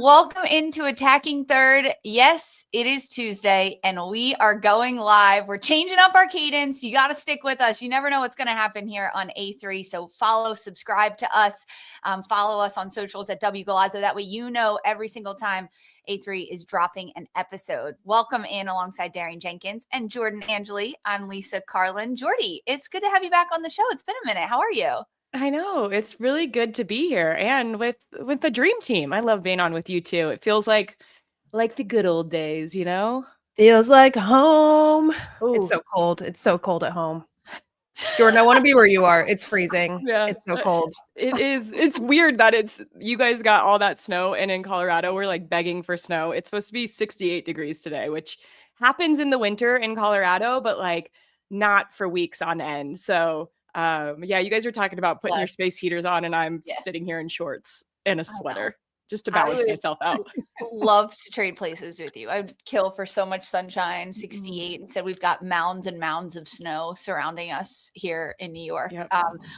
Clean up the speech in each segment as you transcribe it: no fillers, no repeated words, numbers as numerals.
welcome into Attacking Third. Yes, it is Tuesday, and we are going live. We're changing up our cadence. You got to stick with us. You never know what's going to happen here on A3, so follow, subscribe to us, follow us on socials at WGolazzo. That way you know every single time A3 is dropping an episode. Welcome in alongside Darian Jenkins and Jordan Angeli. I'm Lisa Carlin. Jordy, it's good to have you back on the show. It's been a minute. How are you? I know. It's really good to be here and with the dream team. I love being on with you too. It feels like the good old days, you know? Feels like home. Ooh. It's so cold. It's so cold at home. Jordan, I want to be where you are. It's freezing. Yeah. It's so cold. It is. It's weird that you guys got all that snow, and in Colorado we're like begging for snow. It's supposed to be 68 degrees today, which happens in the winter in Colorado, but like not for weeks on end. So yeah, you guys are talking about putting your space heaters on, and I'm sitting here in shorts and a sweater just to balance myself out. Love to trade places with you. I'd kill for so much sunshine. 68. Instead, we've got mounds and mounds of snow surrounding us here in New York. Yep.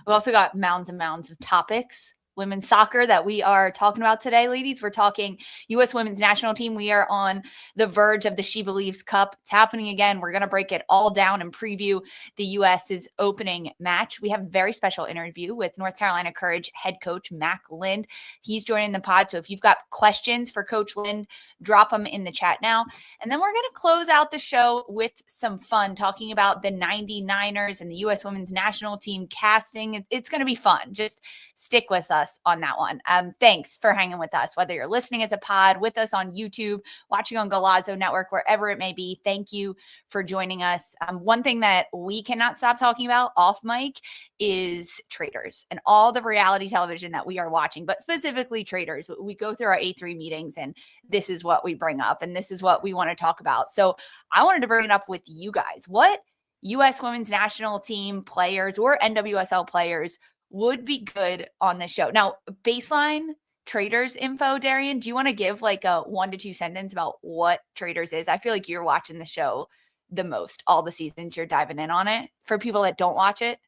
We've also got mounds and mounds of topics. Women's soccer that we are talking about today, ladies. We're talking U.S. women's national team. We are on the verge of the SheBelieves Cup. It's happening again. We're going to break it all down and preview the U.S.'s opening match. We have a very special interview with North Carolina Courage head coach Mak Lind. He's joining the pod. So if you've got questions for Coach Lind, drop them in the chat now. And then we're going to close out the show with some fun, talking about the 99ers and the U.S. women's national team casting. It's going to be fun. Just stick with us on that one. Thanks for hanging with us, whether you're listening as a pod with us on YouTube, watching on Golazzo Network, wherever it may be. Thank you for joining us. One thing that we cannot stop talking about off mic is Traders and all the reality television that we are watching, but specifically Traders. We go through our A3 meetings and this is what we bring up and this is what we want to talk about. So I wanted to bring it up with you guys. What U.S. women's national team players or NWSL players would be good on the show? Now, baseline Traders info, Darian, do you want to give like a 1 to 2 sentence about what Traders is? I feel like you're watching the show the most, all the seasons. You're diving in on it. For people that don't watch it,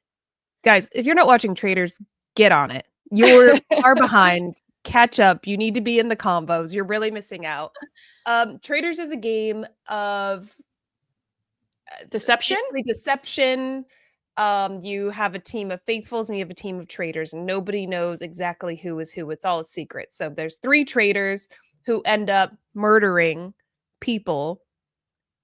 guys, if you're not watching Traders, get on it. You're far behind. Catch up. You need to be in the combos. You're really missing out. Traders is a game of deception. You have a team of faithfuls and you have a team of traitors, and nobody knows exactly who is who. It's all a secret. So there's 3 traitors who end up murdering people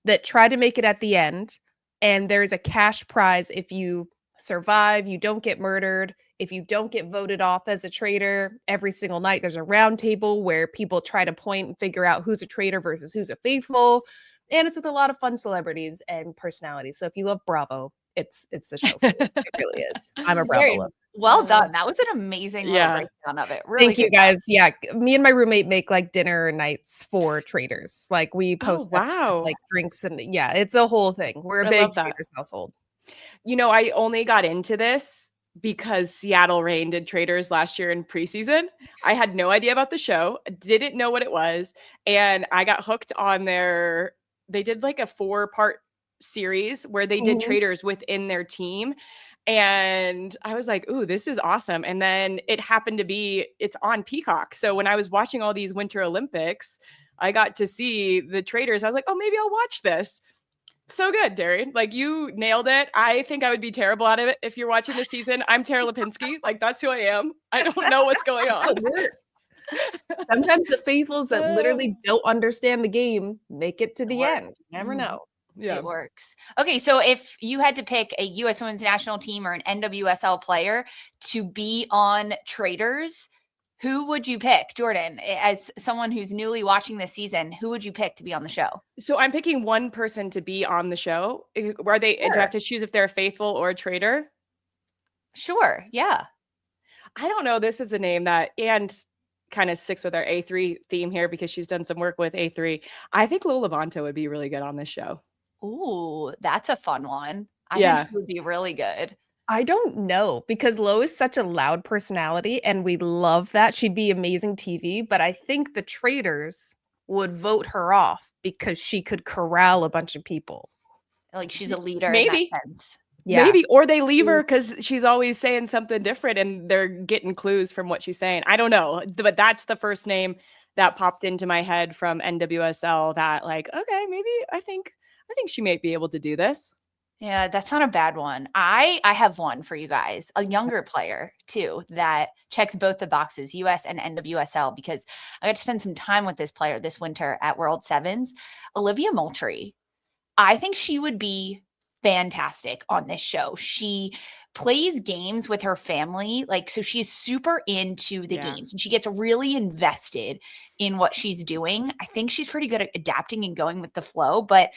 that try to make it at the end. And there's a cash prize if you survive, you don't get murdered. If you don't get voted off as a traitor, every single night there's a round table where people try to point and figure out who's a traitor versus who's a faithful. And it's with a lot of fun celebrities and personalities. So if you love Bravo, it's the show for you. It really is. I'm a Bravo lover. Well done. That was an amazing little breakdown of it. Really Thank you guys. Yeah. Me and my roommate make like dinner nights for Traders. Like we post like drinks and it's a whole thing. We're a big Traders household. You know, I only got into this because Seattle Reign did Traders last year in preseason. I had no idea about the show, didn't know what it was. And I got hooked on they did like a 4-part series where they did Traders within their team. And I was like, ooh, this is awesome. And then it happened to be, it's on Peacock. So when I was watching all these Winter Olympics, I got to see the Traders. I was like, oh, maybe I'll watch this. So good, Darian. Like you nailed it. I think I would be terrible at it if you're watching the season. I'm Tara Lipinski. Like that's who I am. I don't know what's going on. Sometimes the faithfuls that literally don't understand the game make it to the end. You never know. Yeah. It works. Okay, so if you had to pick a U.S. women's national team or an NWSL player to be on Traders, who would you pick? Jordan, as someone who's newly watching this season, who would you pick to be on the show? So I'm picking one person to be on the show. Are they, do I have to choose if they're a faithful or a traitor? Sure, yeah. I don't know. This is a name that, and kind of sticks with our A3 theme here because she's done some work with A3. I think Lola Bonta would be really good on this show. Ooh, that's a fun one. I think she would be really good. I don't know because Lo is such a loud personality and we love that. She'd be amazing TV, but I think the Traders would vote her off because she could corral a bunch of people. Like she's a leader. Maybe. In that sense. Yeah. Maybe, or they leave her because she's always saying something different and they're getting clues from what she's saying. I don't know, but that's the first name that popped into my head from NWSL that like, okay, maybe I think she might be able to do this. Yeah, that's not a bad one. I have one for you guys, a younger player too that checks both the boxes, US and NWSL, because I got to spend some time with this player this winter at World Sevens, Olivia Moultrie. I think she would be fantastic on this show. She plays games with her family. Like, so she's super into the games and she gets really invested in what she's doing. I think she's pretty good at adapting and going with the flow, but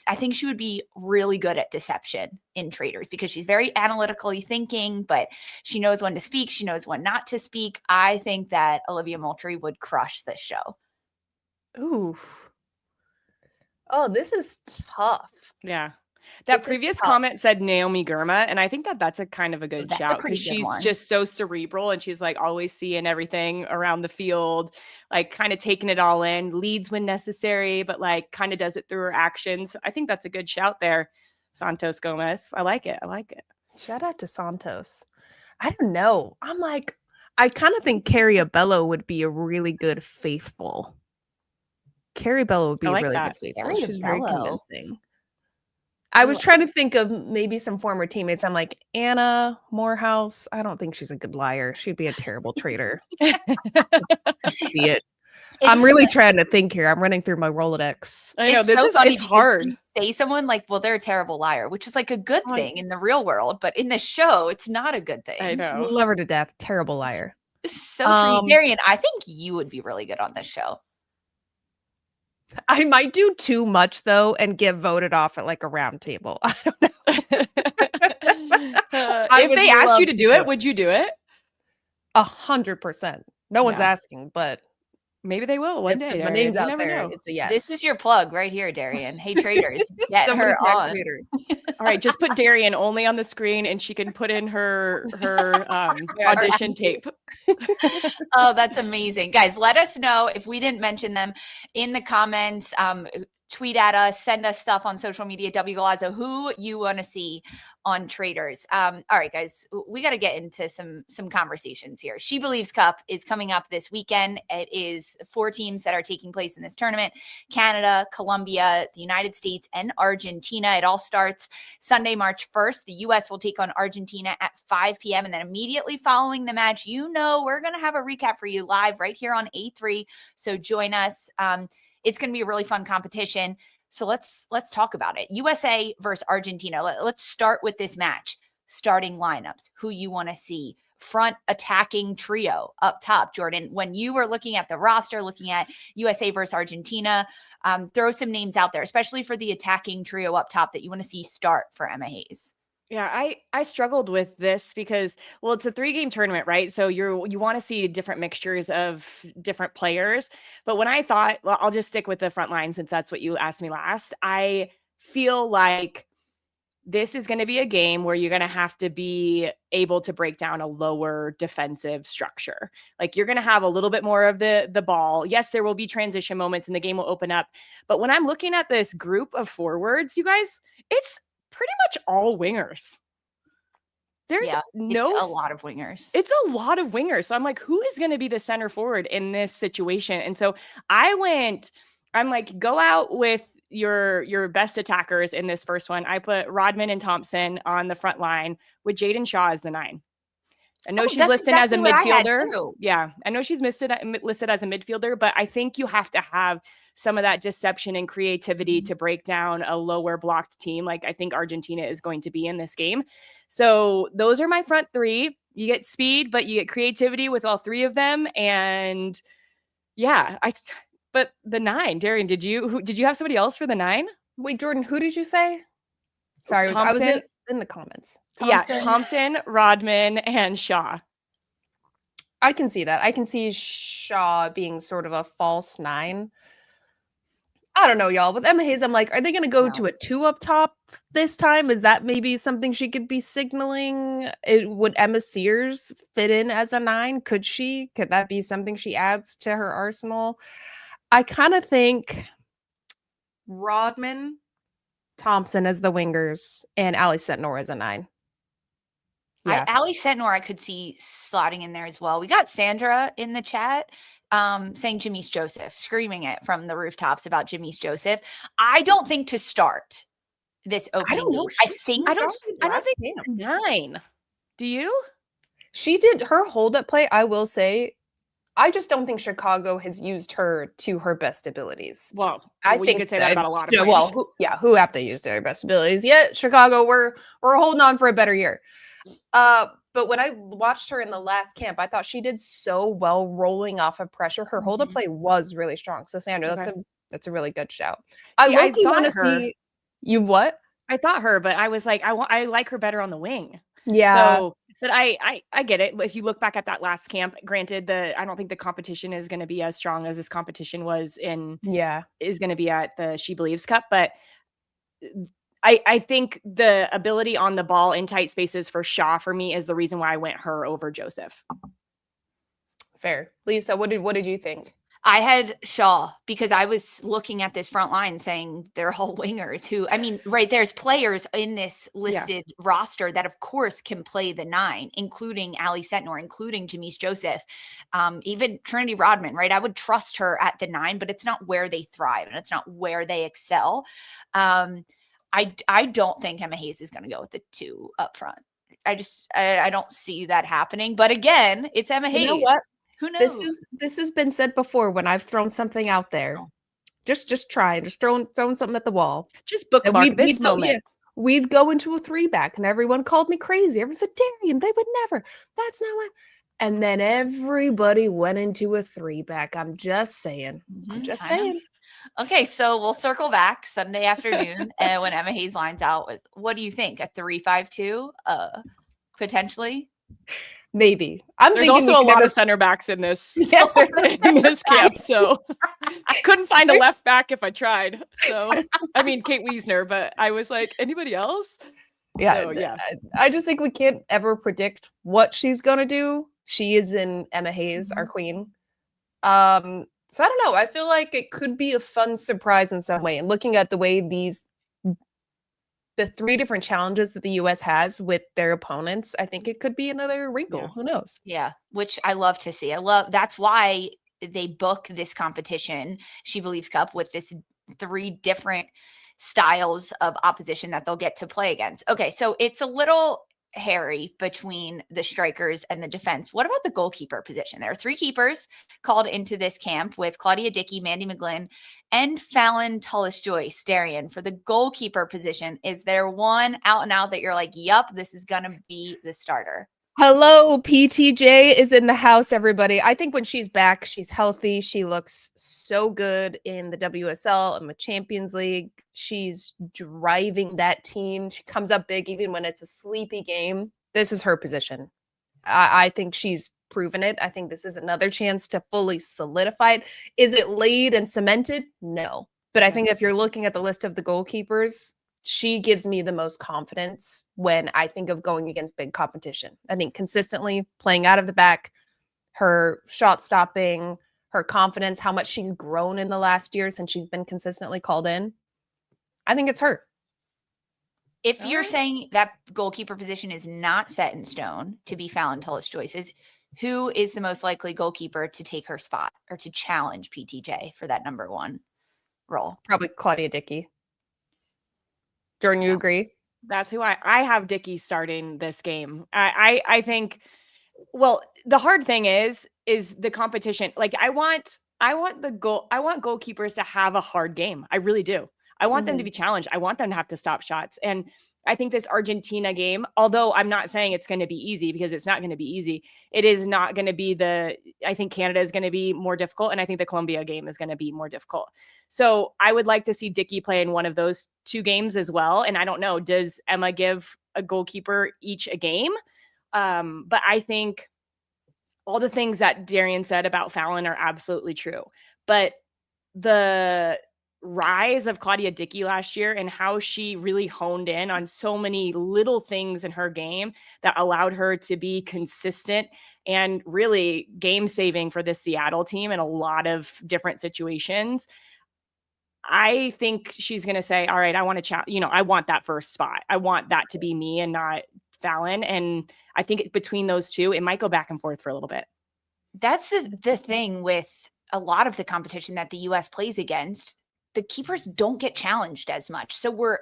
I think she would be really good at deception in traders because she's very analytically thinking, but she knows when to speak. She knows when not to speak. I think that Olivia Moultrie would crush this show. Ooh. Oh, this is tough. Yeah. That previous comment said Naomi Girma, and I think that that's a kind of a good shout because she's just so cerebral and she's like always seeing everything around the field, like kind of taking it all in, leads when necessary, but like kind of does it through her actions. I think that's a good shout there, Santos Gomez. I like it. Shout out to Santos. I don't know. I kind of think Carrie Abello would be a really good faithful. Carrie Bello would be really good faithful. She's very convincing. I was trying to think of maybe some former teammates. I'm like, Anna Morehouse. I don't think she's a good liar. She'd be a terrible traitor. See it. I'm really trying to think here. I'm running through my Rolodex. I know it's hard. You say someone like, well, they're a terrible liar, which is like a good thing in the real world, but in the show, it's not a good thing. I know. Love her to death. Terrible liar. So true. Darian, I think you would be really good on this show. I might do too much though and get voted off at like a round table. I don't know. If they asked you to do it, would you do it? 100%. No one's asking, but maybe they will one day. My name's out there. It's a yes. This is your plug right here, Darian. Hey, traders, get her on. All right, just put Darian only on the screen, and she can put in her audition tape. Oh, that's amazing, guys! Let us know if we didn't mention them in the comments. Tweet at us, send us stuff on social media. W Galazzo, who you want to see on traders. All right, guys, we got to get into some conversations here. SheBelieves Cup is coming up this weekend. It is 4 teams that are taking place in this tournament: Canada, Colombia, the United States, and Argentina. It all starts Sunday, March 1st. The U.S. will take on Argentina at 5 p.m. And then immediately following the match, we're going to have a recap for you live right here on A3. So join us. It's going to be a really fun competition. So let's talk about it. USA versus Argentina. Let's start with this match. Starting lineups, who you want to see. Front attacking trio up top. Jordan, when you were looking at the roster, looking at USA versus Argentina, throw some names out there, especially for the attacking trio up top that you want to see start for Emma Hayes. Yeah, I struggled with this because, well, it's a 3-game tournament, right? So you want to see different mixtures of different players. But when I thought, well, I'll just stick with the front line since that's what you asked me last. I feel like this is going to be a game where you're going to have to be able to break down a lower defensive structure. Like you're going to have a little bit more of the ball. Yes, there will be transition moments and the game will open up. But when I'm looking at this group of forwards, you guys, it's pretty much all wingers. There's it's a lot of wingers. It's a lot of wingers. So I'm like, who is going to be the center forward in this situation? And so I'm like, go out with your best attackers in this first one. I put Rodman and Thompson on the front line with Jaden Shaw as the 9. I know she's listed as a midfielder. Yeah, I know she's listed as a midfielder, but I think you have to have some of that deception and creativity to break down a lower blocked team. Like I think Argentina is going to be in this game. So those are my front 3. You get speed, but you get creativity with all 3 of them. And yeah, but the 9, Darian, did you have somebody else for the 9? Wait, Jordan, who did you say? Sorry, I was in the comments. Thompson. Yeah, Thompson, Rodman, and Shaw. I can see that. I can see Shaw being sort of a false 9. I don't know, y'all. With Emma Hayes, I'm like, are they going to go to a 2 up top this time? Is that maybe something she could be signaling? Would Emma Sears fit in as a 9? Could she? Could that be something she adds to her arsenal? I kind of think Rodman, Thompson as the wingers, and Ali Setnor as a 9. Yeah. Ali Setnor I could see slotting in there as well. We got Sandra in the chat. saying Jamise Joseph, screaming it from the rooftops about Jamise Joseph. I don't think to start this opening I don't know. game. I think I don't think 9. Do you? She did her hold-up play, I will say. I just don't think Chicago has used her to her best abilities. Well, I you think could say that about a lot of yeah, players. who have they used their best abilities? Yeah, Chicago, we're holding on for a better year. But when I watched her in the last camp, I thought she did so well rolling off of pressure. Her hold-up play was really strong. So Sandra, that's a really good shout. See, I want to see you what? I thought her, but I was like, I like her better on the wing. Yeah. So, but I get it. If you look back at that last camp, granted, I don't think the competition is going to be as strong as this competition was is going to be at the SheBelieves Cup, but I think the ability on the ball in tight spaces for Shaw for me is the reason why I went her over Joseph. Fair. Lisa, what did you think? I had Shaw because I was looking at this front line saying they're all wingers who, I mean, right, there's players in this listed roster that of course can play the 9, including Ali Setnor, including Jamise Joseph, even Trinity Rodman, right? I would trust her at the 9, but it's not where they thrive and it's not where they excel. I don't think Emma Hayes is going to go with the 2 up front. I don't see that happening. But again, it's Emma Hayes. You know what? Who knows? This has been said before when I've thrown something out there. Just try, just throwing something at the wall. Just bookmark this moment. We'd go into a 3-back and everyone called me crazy. Everyone said, Darian, they would never. That's not what. And then everybody went into a 3-back. I'm just saying. I'm just saying. Okay, so we'll circle back Sunday afternoon and when Emma Hayes lines out with, what do you think? A 3-5-2? Potentially? Maybe. There's also a lot of center backs in this, in this camp, so I couldn't find a left back if I tried. So, I mean, Kate Wiesner, but I was like, anybody else? Yeah, so, yeah. I just think we can't ever predict what she's gonna do. She is in Emma Hayes, our queen. So I don't know. I feel like it could be a fun surprise in some way. And looking at the way the 3 different challenges that the US has with their opponents, I think it could be another wrinkle. Yeah. Who knows? Yeah, which I love to see. That's why they book this competition, SheBelieves Cup, with this 3 different styles of opposition that they'll get to play against. Okay, so it's a little hairy between the strikers and the defense. What about the goalkeeper position? There are 3 keepers called into this camp with Claudia Dickey, Mandy McGlynn, and Fallon Tullis-Joyce. Darian, for the goalkeeper position, is there one out and out that you're like, yup, this is going to be the starter? Hello, PTJ is in the house, everybody. I think when she's back, she's healthy. She looks so good in the WSL and the Champions League. She's driving that team. She comes up big even when it's a sleepy game. This is her position. I think she's proven it. I think this is another chance to fully solidify it. Is it laid and cemented? No. But I think if you're looking at the list of the goalkeepers, she gives me the most confidence when I think of going against big competition. I think consistently playing out of the back, her shot stopping, her confidence, how much she's grown in the last year since she's been consistently called in. I think it's her. If you're saying that goalkeeper position is not set in stone to be Fallon Tullis-Joyce's, who is the most likely goalkeeper to take her spot or to challenge PTJ for that number 1 role? Probably Claudia Dickey. Jordan, you agree? That's who I have Dickey starting this game. I think, well, the hard thing is the competition. Like I want goalkeepers to have a hard game. I really do. I want them to be challenged. I want them to have to stop shots. And I think this Argentina game, although I'm not saying it's going to be easy because it's not going to be easy, it is not going to be I think Canada is going to be more difficult. And I think the Colombia game is going to be more difficult. So I would like to see Dickey play in one of those 2 games as well. And I don't know, does Emma give a goalkeeper each a game? But I think all the things that Darian said about Fallon are absolutely true. But the rise of Claudia Dickey last year and how she really honed in on so many little things in her game that allowed her to be consistent and really game saving for the Seattle team in a lot of different situations. I think she's going to say, all right, I want to I want that first spot. I want that to be me and not Fallon. And I think between those 2, it might go back and forth for a little bit. That's the thing with a lot of the competition that the US plays against. The keepers don't get challenged as much. So we're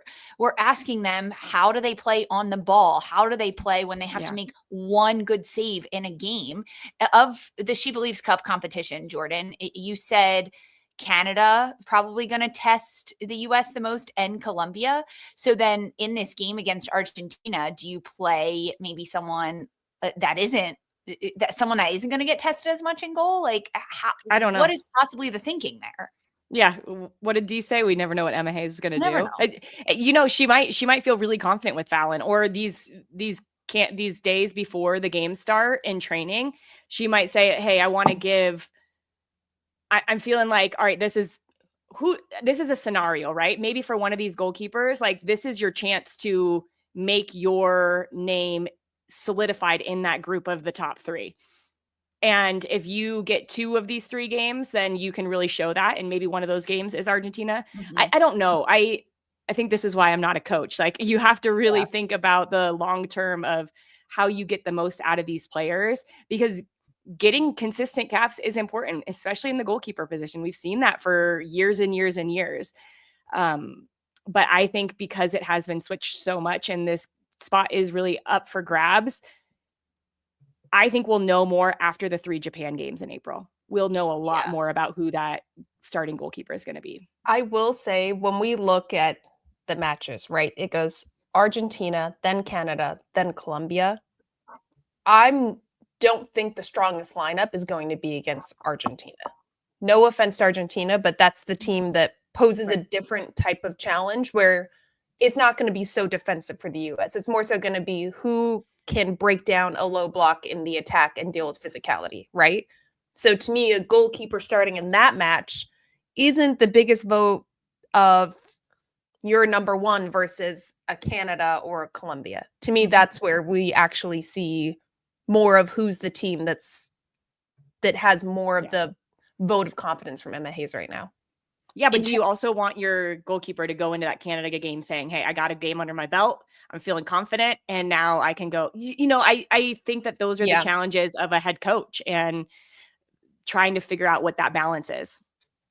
asking them, how do they play on the ball? How do they play when they have to make one good save in a game? Of the She Believes Cup competition, Jordan, you said Canada probably going to test the US the most, and Colombia. So then in this game against Argentina, do you play maybe someone that isn't going to get tested as much in goal? Like, how, I don't know. What is possibly the thinking there? Yeah. What did Dee say? We never know what Emma Hayes is going to Never do. know. You know, she might feel really confident with Fallon, or these days before the game start in training, she might say, hey, I want to give, I'm feeling like, all right, this is a scenario, right? Maybe for one of these goalkeepers, like, this is your chance to make your name solidified in that group of the top 3. And if you get 2 of these 3 games, then you can really show that. And maybe one of those games is Argentina. Mm-hmm. I don't know. I think this is why I'm not a coach. Like, you have to really think about the long term of how you get the most out of these players, because getting consistent caps is important, especially in the goalkeeper position. We've seen that for years and years and years. But I think because it has been switched so much and this spot is really up for grabs, I think we'll know more after the 3 Japan games in April. We'll know a lot more about who that starting goalkeeper is going to be. I will say, when we look at the matches, right, it goes Argentina, then Canada, then Colombia. I don't think the strongest lineup is going to be against Argentina. No offense to Argentina, but that's the team that poses a different type of challenge, where it's not going to be so defensive for the US. It's more so going to be who can break down a low block in the attack and deal with physicality, right? So to me, a goalkeeper starting in that match isn't the biggest vote of your number one versus a Canada or a Colombia. To me, that's where we actually see more of who's the team that has more of the vote of confidence from Emma Hayes right now. Yeah, but do you also want your goalkeeper to go into that Canada game saying, hey, I got a game under my belt, I'm feeling confident, and now I can go? You know, I think that those are the challenges of a head coach, and trying to figure out what that balance is.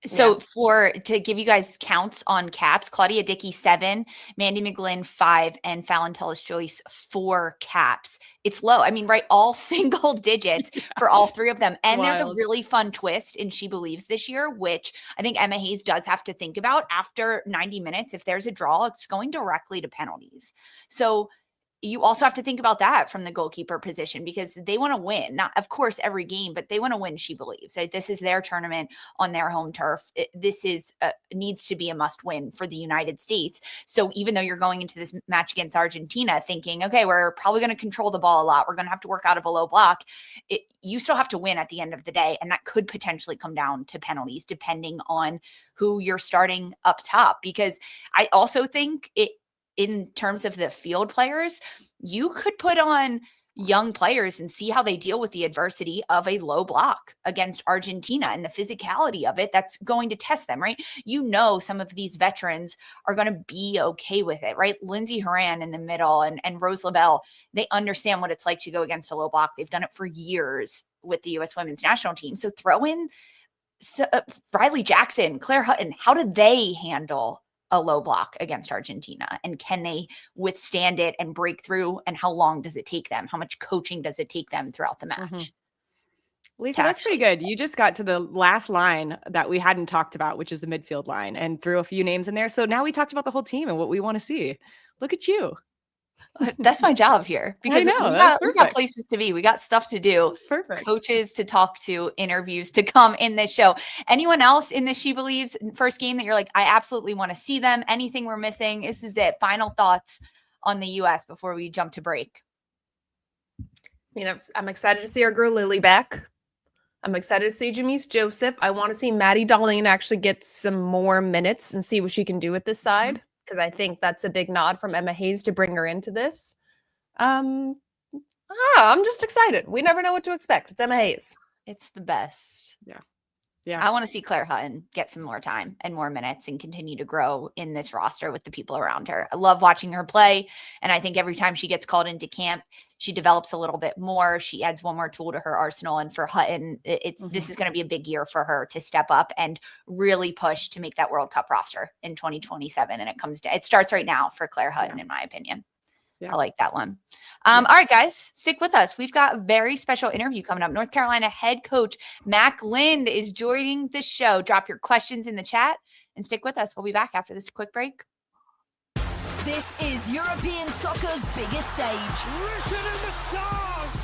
So to give you guys counts on caps, Claudia Dickey 7, Mandy McGlynn 5, and Fallon Tellis-Joyce 4 caps. It's low. I mean, right, all single digits for all 3 of them. And there's a really fun twist in She Believes this year, which I think Emma Hayes does have to think about. After 90 minutes, if there's a draw, it's going directly to penalties. So you also have to think about that from the goalkeeper position, because they want to win, not of course every game, but they want to win She Believes. So this is their tournament on their home turf. This is needs to be a must win for the United States. So even though you're going into this match against Argentina thinking, okay, we're probably going to control the ball a lot, we're going to have to work out of a low block, you still have to win at the end of the day. And that could potentially come down to penalties depending on who you're starting up top. Because I also think in terms of the field players, you could put on young players and see how they deal with the adversity of a low block against Argentina and the physicality of it. That's going to test them, right? You know, some of these veterans are going to be okay with it, right? Lindsay Horan in the middle and Rose LaBelle, they understand what it's like to go against a low block. They've done it for years with the U.S. women's national team. So throw in Riley Jackson, Claire Hutton. How do they handle a low block against Argentina? And can they withstand it and break through? And how long does it take them? How much coaching does it take them throughout the match? Lisa, that's pretty good. You just got to the last line that we hadn't talked about, which is the midfield line, and threw a few names in there. So now we talked about the whole team and what we want to see. Look at you. That's my job here, because we got places to be. We got stuff to do. Perfect. Coaches to talk to, interviews to come in this show. Anyone else in the She Believes first game that you're like, I absolutely want to see them? Anything we're missing? This is it. Final thoughts on the U.S. before we jump to break. You know, I'm excited to see our girl Lily back. I'm excited to see Jamise Joseph. I want to see Maddie Darlene actually get some more minutes and see what she can do with this side, because I think that's a big nod from Emma Hayes to bring her into this. I'm just excited. We never know what to expect. It's Emma Hayes. It's the best. Yeah. Yeah. I want to see Claire Hutton get some more time and more minutes and continue to grow in this roster with the people around her. I love watching her play. And I think every time she gets called into camp, she develops a little bit more. She adds one more tool to her arsenal. And for Hutton, this is going to be a big year for her to step up and really push to make that World Cup roster in 2027. And it starts right now for Claire Hutton, in my opinion. Yeah. I like that one. All right, guys, stick with us. We've got a very special interview coming up. North Carolina head coach Mak Lind is joining the show. Drop your questions in the chat and stick with us. We'll be back after this quick break. This is European soccer's biggest stage. Written in the stars.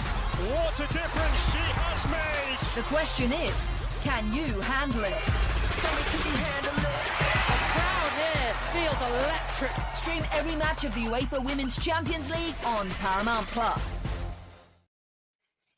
What a difference she has made. The question is, can you handle it? Can you handle it? The crowd here feels electric. Stream every match of the UEFA Women's Champions League on Paramount+.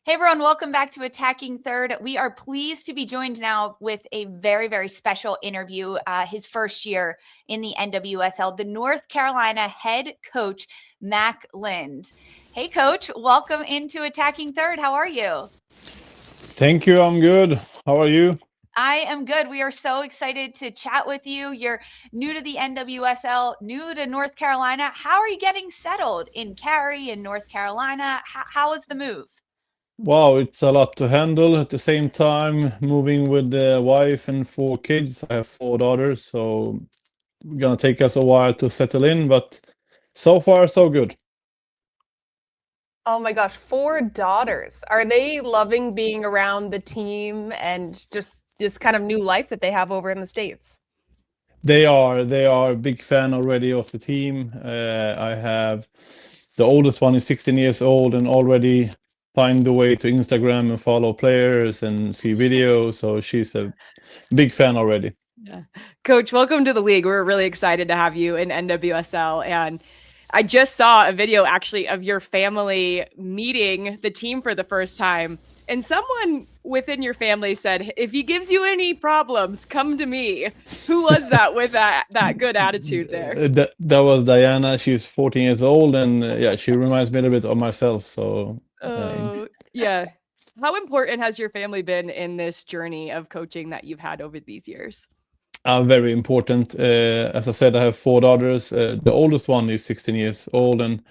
Hey everyone, welcome back to Attacking Third. We are pleased to be joined now with a very, very special interview, his first year in the NWSL, the North Carolina head coach, Mak Lind. Hey coach, welcome into Attacking Third. How are you? Thank you, I'm good. How are you? I am good. We are so excited to chat with you. You're new to the NWSL, new to North Carolina. How are you getting settled in Cary in North Carolina? How is the move? Wow, it's a lot to handle. At the same time, moving with the wife and 4 kids. I have 4 daughters, so it's gonna take us a while to settle in, but so far, so good. Oh my gosh, 4 daughters. Are they loving being around the team and just this kind of new life that they have over in the States? They are a big fan already of the team. I have the oldest one is 16 years old and already find the way to Instagram and follow players and see videos. So she's a big fan already. Yeah. Coach, welcome to the league. We're really excited to have you in NWSL. And I just saw a video actually of your family meeting the team for the first time. And someone within your family said, if he gives you any problems, come to me. Who was that with that good attitude there? That was Diana. She's 14 years old. And yeah, she reminds me a little bit of myself. So yeah. How important has your family been in this journey of coaching that you've had over these years? Very important. As I said, I have 4 daughters. The oldest one is 16 years old, and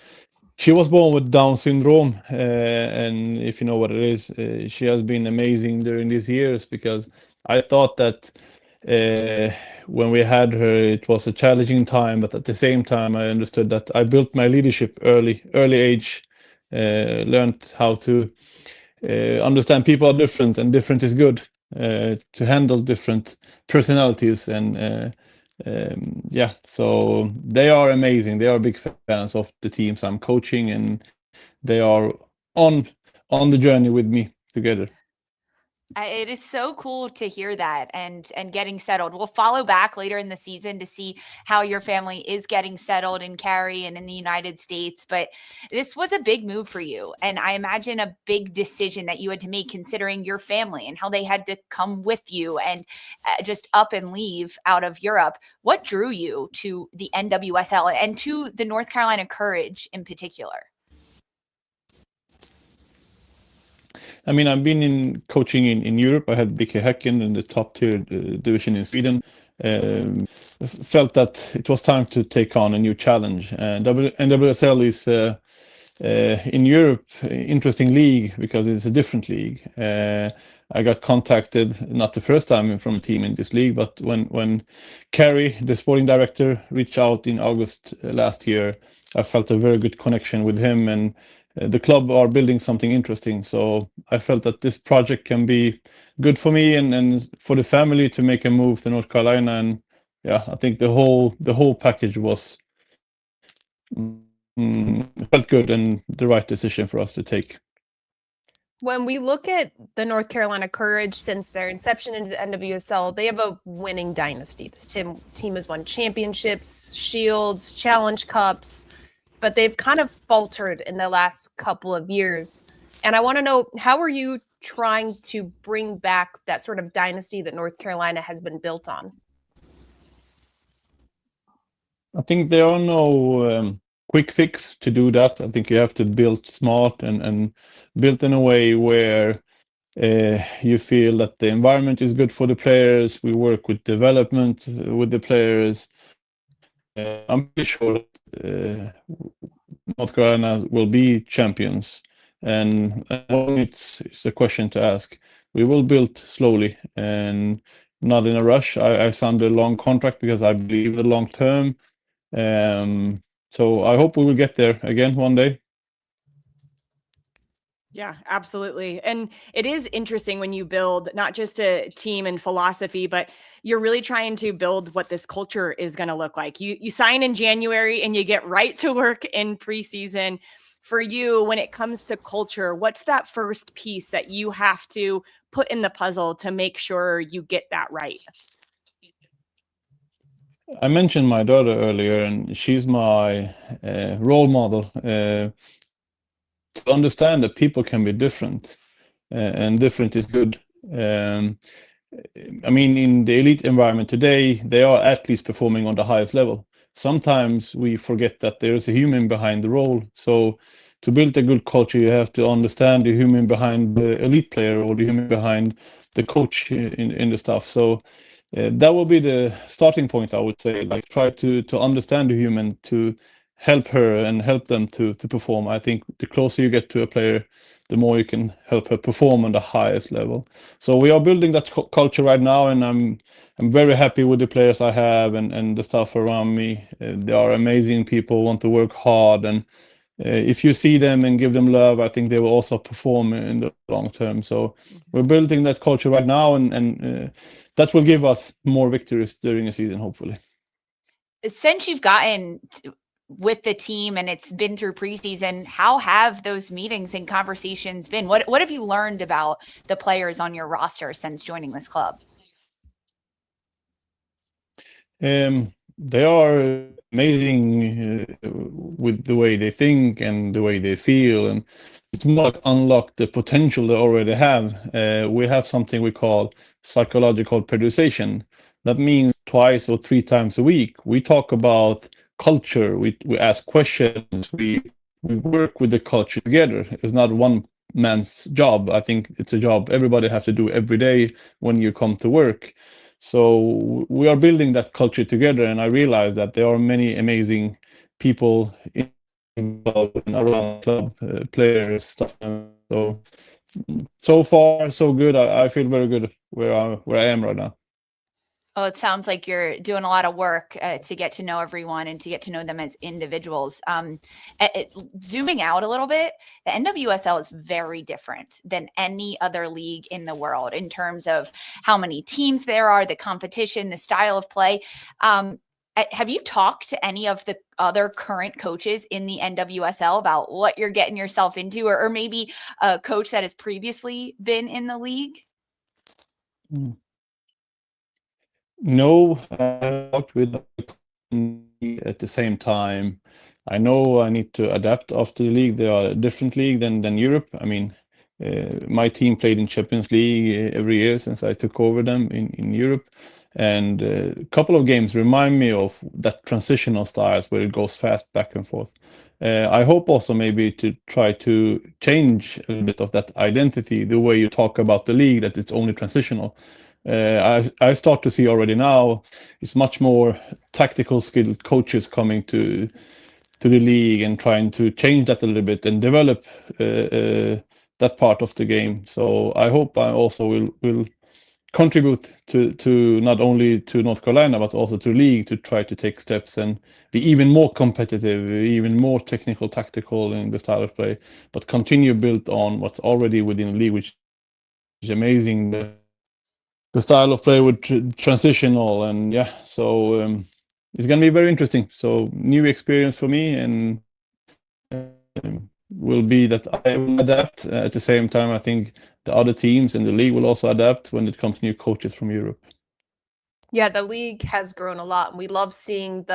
she was born with Down syndrome. And if you know what it is, she has been amazing during these years, because I thought that when we had her, it was a challenging time, but at the same time, I understood that I built my leadership early age, learned how to understand people are different, and different is good. To handle different personalities, and yeah, so they are amazing. They are big fans of the teams I'm coaching, and they are on the journey with me together. It is so cool to hear that and getting settled. We'll follow back later in the season to see how your family is getting settled in Cary and in the United States. But this was a big move for you. And I imagine a big decision that you had to make, considering your family and how they had to come with you and just up and leave out of Europe. What drew you to the NWSL and to the North Carolina Courage in particular? I mean, I've been in coaching in Europe. I had BK Häcken in the top tier division in Sweden. Felt that it was time to take on a new challenge. NWSL is in Europe interesting league because it's a different league. I got contacted, not the first time, from a team in this league, but when Carrie, the sporting director, reached out in August last year, I felt a very good connection with him, and the club are building something interesting. So I felt that this project can be good for me and for the family to make a move to North Carolina. And yeah, I think the whole package was felt good and the right decision for us to take. When we look at the North Carolina Courage, since their inception into the NWSL, they have a winning dynasty. This team has won championships, shields, challenge cups, but they've kind of faltered in the last couple of years. And I want to know, how are you trying to bring back that sort of dynasty that North Carolina has been built on? I think there are no quick fix to do that. I think you have to build smart and build in a way where You feel that the environment is good for the players. We work with development with the players. I'm pretty sure that North Carolina will be champions, and it's a question to ask. We will build slowly and not in a rush. I signed a long contract because I believe the long term. So I hope we will get there again one day. Yeah, absolutely. And it is interesting when you build not just a team and philosophy, but you're really trying to build what this culture is going to look like. You sign in January and you get right to work in preseason. For you, when it comes to culture, what's that first piece that you have to put in the puzzle to make sure you get that right? I mentioned my daughter earlier, and she's my role model. To understand that people can be different, and different is good. I mean, in the elite environment today, they are athletes performing on the highest level. Sometimes we forget that there is a human behind the role. So to build a good culture, you have to understand the human behind the elite player or the human behind the coach in the stuff. So that will be the starting point, I would say. Like, try to understand the human, to help her and help them to perform. I think the closer you get to a player, the more you can help her perform on the highest level. So we are building that culture right now, and I'm very happy with the players I have and the staff around me. They are amazing people, want to work hard, and if you see them and give them love, I think they will also perform in the long term. So we're building that culture right now, and that will give us more victories during the season, hopefully. Since you've gotten with the team and it's been through preseason, how have those meetings and conversations been? What have you learned about the players on your roster since joining this club? They are amazing with the way they think and the way they feel, and it's more like unlock the potential they already have. We have something we call psychological periodization. That means twice or three times a week we talk about culture. We ask questions. We work with the culture together. It's not one man's job. I think it's a job everybody has to do every day when you come to work. So we are building that culture together, and I realize that there are many amazing people involved and around the club, players, stuff. So far so good. I feel very good where I am right now. Oh, it sounds like you're doing a lot of work to get to know everyone and to get to know them as individuals. Zooming out a little bit, the NWSL is very different than any other league in the world in terms of how many teams there are, the competition, the style of play. Have you talked to any of the other current coaches in the NWSL about what you're getting yourself into, or maybe a coach that has previously been in the league? No, I talked with at the same time. I know I need to adapt after the league. They are a different league than Europe. I mean, my team played in Champions League every year since I took over them in Europe. And a couple of games remind me of that transitional styles where it goes fast back and forth. I hope also maybe to try to change a little bit of that identity, the way you talk about the league, that it's only transitional. I start to see already now it's much more tactical skilled coaches coming to the league and trying to change that a little bit and develop that part of the game. So I hope I also will contribute to not only to North Carolina but also to the league, to try to take steps and be even more competitive, even more technical, tactical in the style of play, but continue built on what's already within the league, which is amazing. The style of play with transitional, and so it's gonna be very interesting. So new experience for me, and will be that I will adapt. At the same time, I think the other teams in the league will also adapt when it comes to new coaches from Europe. Yeah, the league has grown a lot, and we love seeing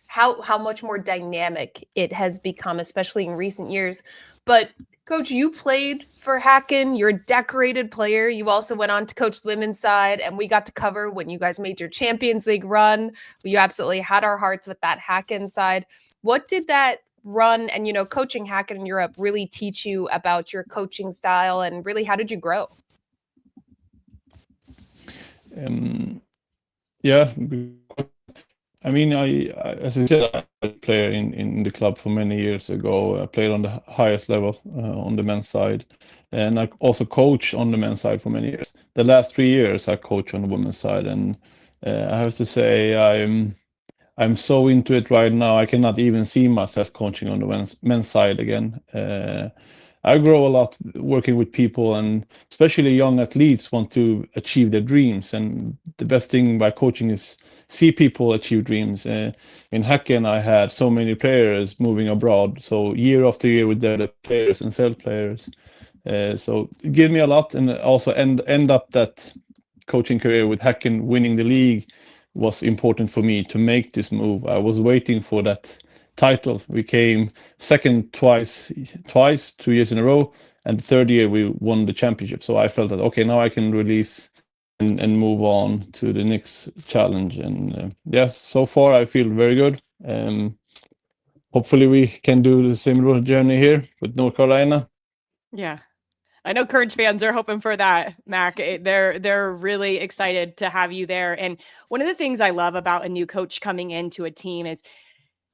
how much more dynamic it has become, especially in recent years. But Coach, you played for Häcken. You're a decorated player. You also went on to coach the women's side, and we got to cover when you guys made your Champions League run. You absolutely had our hearts with that Häcken side. What did that run and, coaching Hackett in Europe really teach you about your coaching style, and really, how did you grow? Yeah, I mean, as I said, I was a player in the club for many years ago. I played on the highest level on the men's side, and I also coached on the men's side for many years. The last 3 years, I coach on the women's side, and I have to say, I'm so into it right now. I cannot even see myself coaching on the men's side again. I grow a lot working with people, and especially young athletes want to achieve their dreams. And the best thing by coaching is see people achieve dreams. In Häcken, I had so many players moving abroad. So year after year with their players and sell players. So it gave me a lot, and also end up that coaching career with Häcken winning the league was important for me to make this move. I was waiting for that title. We came second twice, 2 years in a row, and the third year we won the championship. So I felt that, okay, now I can release and move on to the next challenge. And so far I feel very good. Hopefully we can do the similar journey here with North Carolina. Yeah. I know Courage fans are hoping for that, Mac. They're really excited to have you there. And one of the things I love about a new coach coming into a team is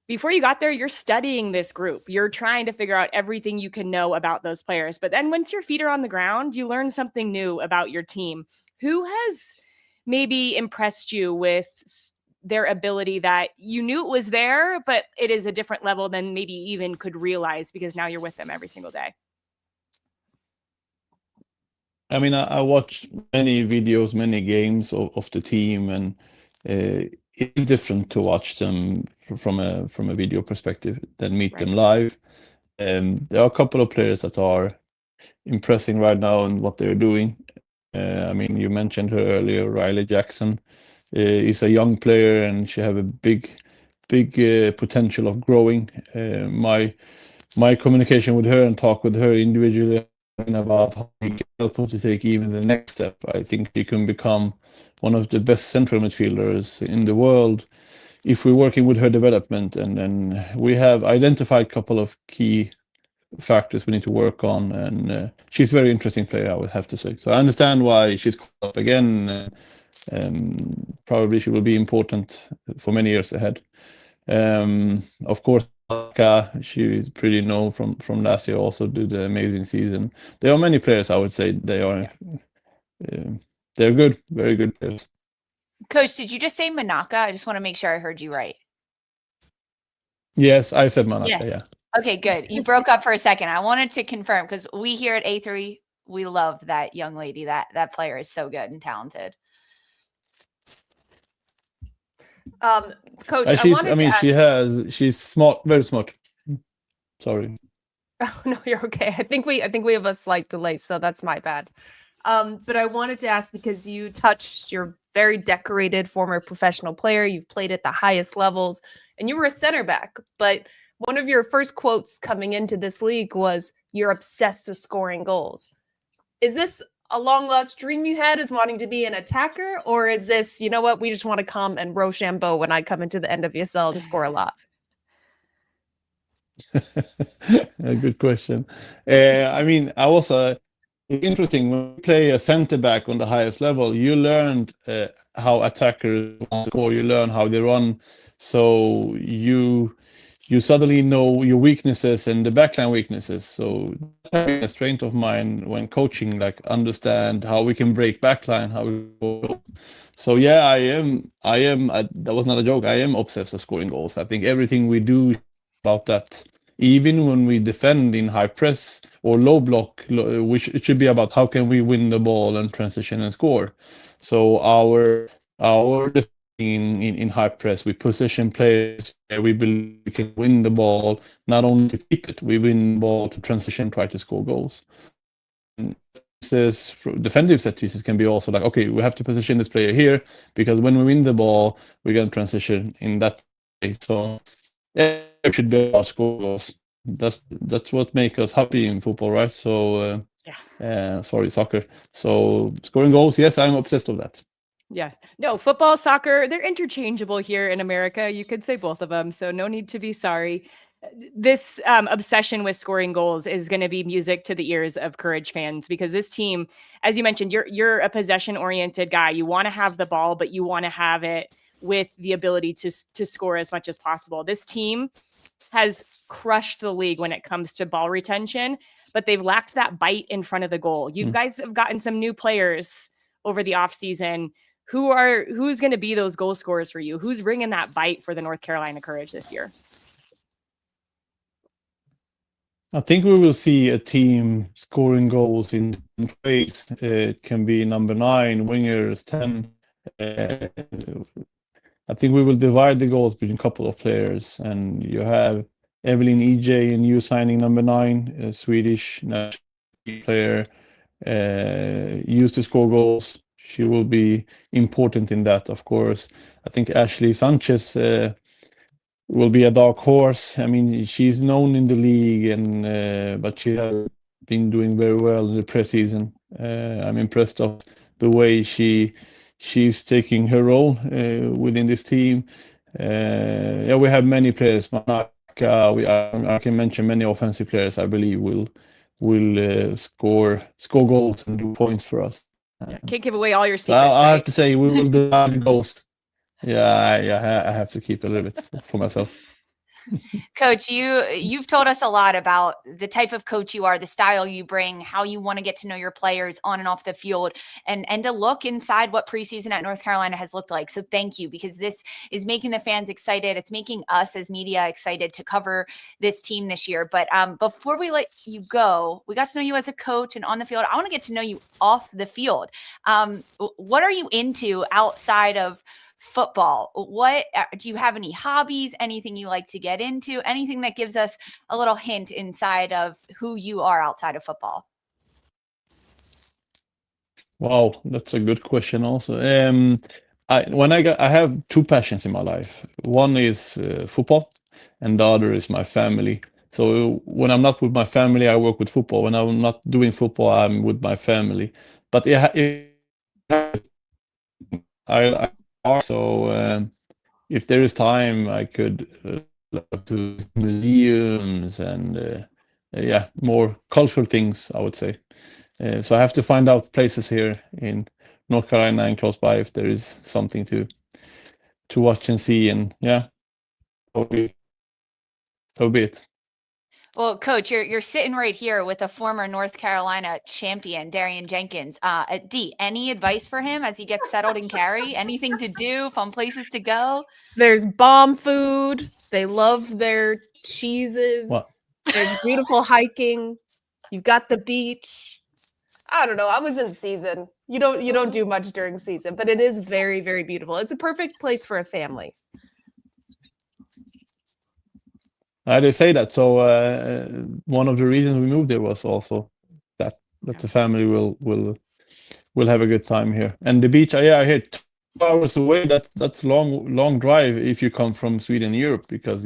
before you got there, you're studying this group. You're trying to figure out everything you can know about those players. But then once your feet are on the ground, you learn something new about your team. Who has maybe impressed you with their ability that you knew it was there, but it is a different level than maybe even could realize because now you're with them every single day? I mean, I watched many videos, many games of the team, and it's different to watch them from a video perspective than meet them live. There are a couple of players that are impressing right now in what they're doing. I mean, you mentioned her earlier, Riley Jackson. Is a young player, and she have a big potential of growing. My communication with her and talk with her individually about how we can help her to take even the next step. I think she can become one of the best central midfielders in the world if we're working with her development. And then we have identified a couple of key factors we need to work on, and she's a very interesting player, I would have to say. So I understand why she's called up again, and probably she will be important for many years ahead. Of course, she is pretty known from last year, also did the amazing season. There are many players, I would say they're good, very good players. Coach, did you just say Manaka? I just want to make sure I heard you right. Yes, I said Manaka, Yes. yeah. Okay, good. You broke up for a second. I wanted to confirm, because we here at A3, we love that young lady. That player is so good and talented. Coach, she's smart, very smart. Sorry. Oh, no, you're okay. I think we have a slight delay, so that's my bad. But I wanted to ask, because you touched, you're very decorated former professional player. You've played at the highest levels, and you were a center back. But one of your first quotes coming into this league was, "You're obsessed with scoring goals." Is this a long lost dream you had, is wanting to be an attacker, or is this, you know what, we just want to come and Rochambeau when I come into the NWSL and score a lot? A good question. I mean, interesting, when you play a center back on the highest level, you learned how attackers want to score, you learn how they run, so you suddenly know your weaknesses and the backline weaknesses. So that's a strength of mine when coaching, like understand how we can break backline, how we go. So yeah, I am that was not a joke. I am obsessed with scoring goals. I think everything we do about that, even when we defend in high press or low block, it should be about how can we win the ball and transition and score. So our in high press, we position players where we believe we can win the ball, not only to keep it, we win the ball to transition, try to score goals. And defensive set pieces can be also like, okay, we have to position this player here, because when we win the ball, we're going to transition in that way. So yeah, it should be about score goals. That's what makes us happy in football, right? So soccer. So scoring goals, yes, I'm obsessed with that. Yeah, no, football, soccer, they're interchangeable here in America. You could say both of them, so no need to be sorry. this obsession with scoring goals is going to be music to the ears of Courage fans, because this team, as you mentioned, you're a possession oriented guy. You want to have the ball, but you want to have it with the ability to score as much as possible. This team has crushed the league when it comes to ball retention, but they've lacked that bite in front of the goal. You guys have gotten some new players over the offseason. Who's going to be those goal scorers for you? Who's bringing that bite for the North Carolina Courage this year? I think we will see a team scoring goals in different ways. It can be number 9, wingers, 10. I think we will divide the goals between a couple of players, and you have Evelyn EJ and you signing number 9, a Swedish national player, used to score goals. She will be important in that, of course. I think Ashley Sanchez will be a dark horse. I mean, she's known in the league, and but she has been doing very well in the preseason. I'm impressed of the way she's taking her role within this team. Yeah, we have many players. Manaka, I can mention many offensive players. I believe will score goals and do points for us. Can't give away all your secrets. I right? have to say we will divide the goals. Yeah, I have to keep a little bit for myself. Coach, you've told us a lot about the type of coach you are, the style you bring, how you want to get to know your players on and off the field, and to look inside what preseason at North Carolina has looked like. So thank you, because this is making the fans excited. It's making us as media excited to cover this team this year. But before we let you go, we got to know you as a coach and on the field. I want to get to know you off the field. What are you into outside of football? What do you have any hobbies, anything you like to get into, anything that gives us a little hint inside of who you are outside of football? Wow, that's a good question also. I have 2 passions in my life. One is football, and the other is my family. So when I'm not with my family, I work with football. When I'm not doing football, I'm with my family. But if there is time, I could love to museums and more cultural things, I would say. So I have to find out places here in North Carolina and close by if there is something to watch and see, and that'll be it. Well, Coach, you're sitting right here with a former North Carolina champion, Darian Jenkins. D, any advice for him as he gets settled in Cary? Anything to do, fun places to go? There's bomb food. They love their cheeses. What? There's beautiful hiking. You've got the beach. I don't know. I was in season. You don't do much during season, but it is very, very beautiful. It's a perfect place for a family. They say that. So one of the reasons we moved there was also that the family will have a good time here. And the beach, I hear 2 hours away. That's long drive if you come from Sweden, Europe, because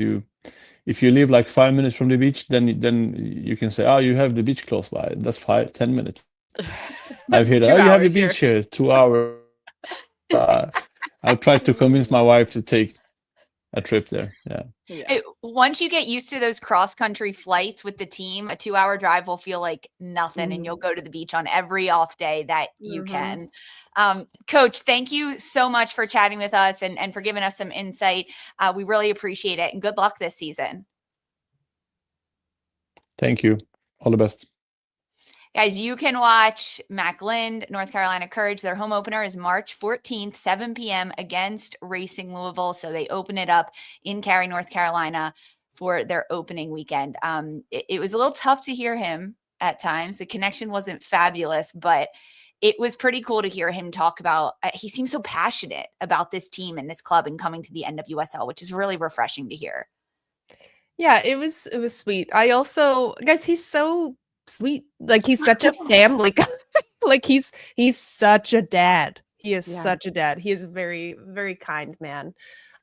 if you live like 5 minutes from the beach, then you can say, you have the beach close by. That's 10 minutes. I've heard that. You have the beach here, 2 hours. I've tried to convince my wife to take a trip there. Once you get used to those cross-country flights with the team, a 2-hour drive will feel like nothing, and you'll go to the beach on every off day that you can. Coach, thank you so much for chatting with us and for giving us some insight. We really appreciate it, and good luck this season. Thank you. All the best. Guys, you can watch Mak Lind, North Carolina Courage. Their home opener is March 14th, 7 p.m. against Racing Louisville. So they open it up in Cary, North Carolina for their opening weekend. It was a little tough to hear him at times. The connection wasn't fabulous, but it was pretty cool to hear him talk about, he seems so passionate about this team and this club and coming to the NWSL, which is really refreshing to hear. Yeah, it was sweet. I also, guys, he's so sweet. Like, he's such a family guy. Like, he's such a dad. He is such a dad. He is a very, very kind man.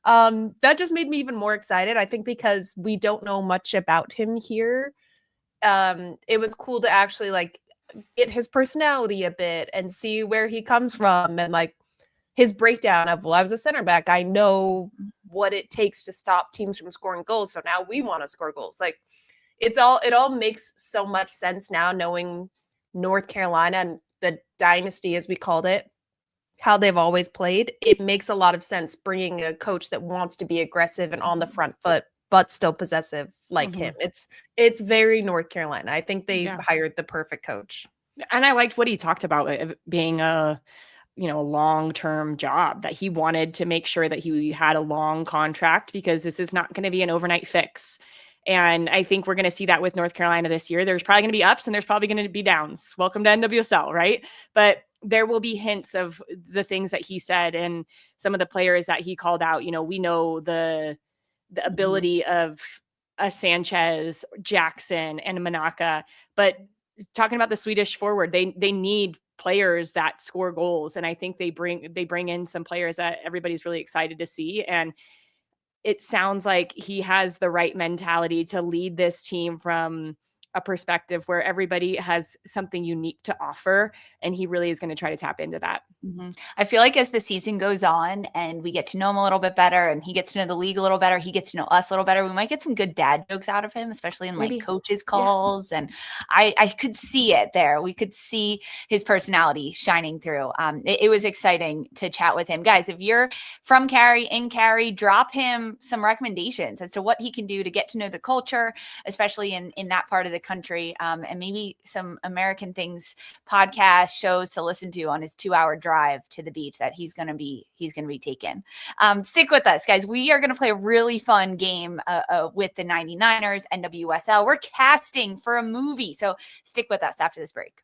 That just made me even more excited, I think, because we don't know much about him here. It was cool to actually like get his personality a bit and see where he comes from, and like his breakdown of, well, I was a center back. I know what it takes to stop teams from scoring goals. So now we want to score goals. Like it all makes so much sense now, knowing North Carolina and the dynasty, as we called it, how they've always played. It makes a lot of sense bringing a coach that wants to be aggressive and on the front foot, but still possessive like him. It's very North Carolina. I think they hired the perfect coach. And I liked what he talked about it being a long-term job, that he wanted to make sure that he had a long contract because this is not going to be an overnight fix. And I think we're going to see that with North Carolina this year. There's probably going to be ups and there's probably going to be downs. Welcome to NWSL, right? But there will be hints of the things that he said and some of the players that he called out. We know the ability of a Sanchez, Jackson, and Manaka, but talking about the Swedish forward, they need players that score goals. And I think they bring in some players that everybody's really excited to see. And it sounds like he has the right mentality to lead this team from a perspective where everybody has something unique to offer. And he really is going to try to tap into that. I feel like as the season goes on and we get to know him a little bit better and he gets to know the league a little better, he gets to know us a little better, we might get some good dad jokes out of him, especially in like coaches calls. And I could see it there. We could see his personality shining through. It was exciting to chat with him. Guys, if you're from Cary, in Cary, drop him some recommendations as to what he can do to get to know the culture, especially in that part of the country, and maybe some American Things podcast shows to listen to on his 2-hour drive to the beach that he's going to be taking. Stick with us, guys. We are going to play a really fun game with the 99ers, NWSL. We're casting for a movie, so stick with us after this break.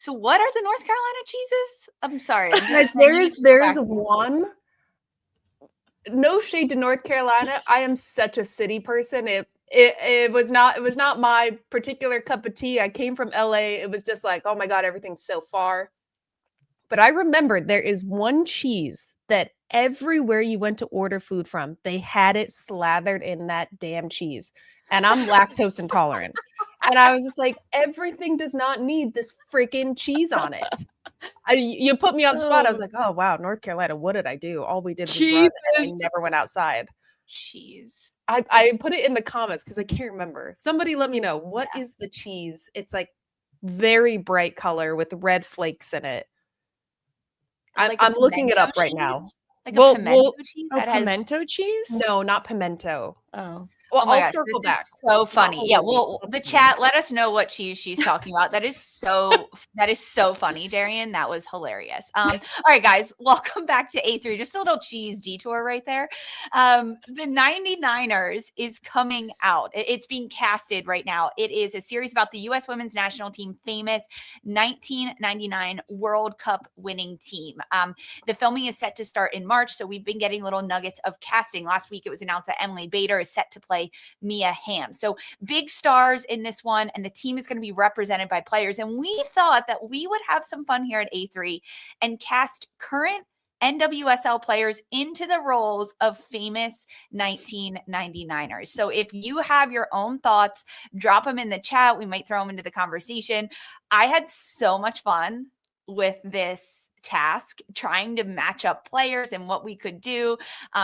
So what are the North Carolina cheeses? I'm sorry. There's one. No shade to North Carolina. I am such a city person. It was not my particular cup of tea. I came from LA. It was just like, oh my God, everything's so far. But I remember there is one cheese that everywhere you went to order food from, they had it slathered in that damn cheese. And I'm lactose intolerant. And I was just like, everything does not need this freaking cheese on it. You put me on the spot. I was like, oh, wow, North Carolina, what did I do? All we did was run and we never went outside. Cheese. I put it in the comments because I can't remember. Somebody let me know. What is the cheese? It's like very bright color with red flakes in it. Like I'm looking it up right now. Like a pimento cheese? Pimento cheese? No, not pimento. Oh. Well, I'll gosh, circle back. So funny. Yeah. Well, the chat, let us know what cheese she's talking about. That is so funny, Darian. That was hilarious. All right, guys, welcome back to A3. Just a little cheese detour right there. The 99ers is coming out. It's being casted right now. It is a series about the U.S. women's national team, famous 1999 World Cup winning team. The filming is set to start in March, so we've been getting little nuggets of casting. Last week, it was announced that Emily Bader is set to play Mia Hamm. So big stars in this one, and the team is going to be represented by players. And we thought that we would have some fun here at A3 and cast current NWSL players into the roles of famous 1999ers. So if you have your own thoughts, drop them in the chat. We might throw them into the conversation. I had so much fun with this task, trying to match up players and what we could do.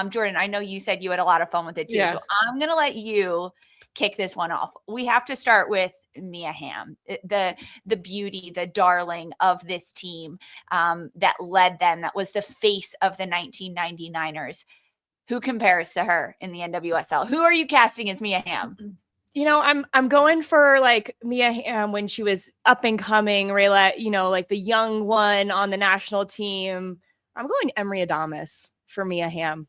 Jordan, I know you said you had a lot of fun with it too. Yeah. So I'm going to let you kick this one off. We have to start with Mia Hamm, the beauty, the darling of this team that led them, that was the face of the 1999ers. Who compares to her in the NWSL? Who are you casting as Mia Hamm? I'm going for like Mia Hamm when she was up and coming, like the young one on the national team. I'm going Emery Adames for Mia Hamm.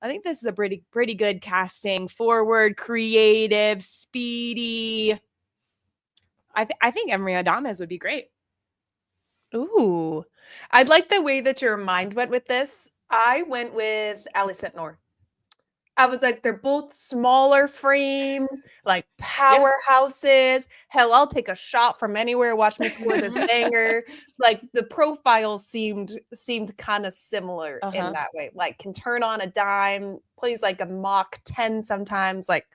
I think this is a pretty good casting. Forward, creative, speedy. I think Emery Adames would be great. Ooh, I'd like the way that your mind went with this. I went with Ali Setnor. I was like, they're both smaller frame, like powerhouses. Hell, I'll take a shot from anywhere. Watch me score this banger. Like the profiles seemed kind of similar in that way. Like can turn on a dime, plays like a Mach 10 sometimes. Like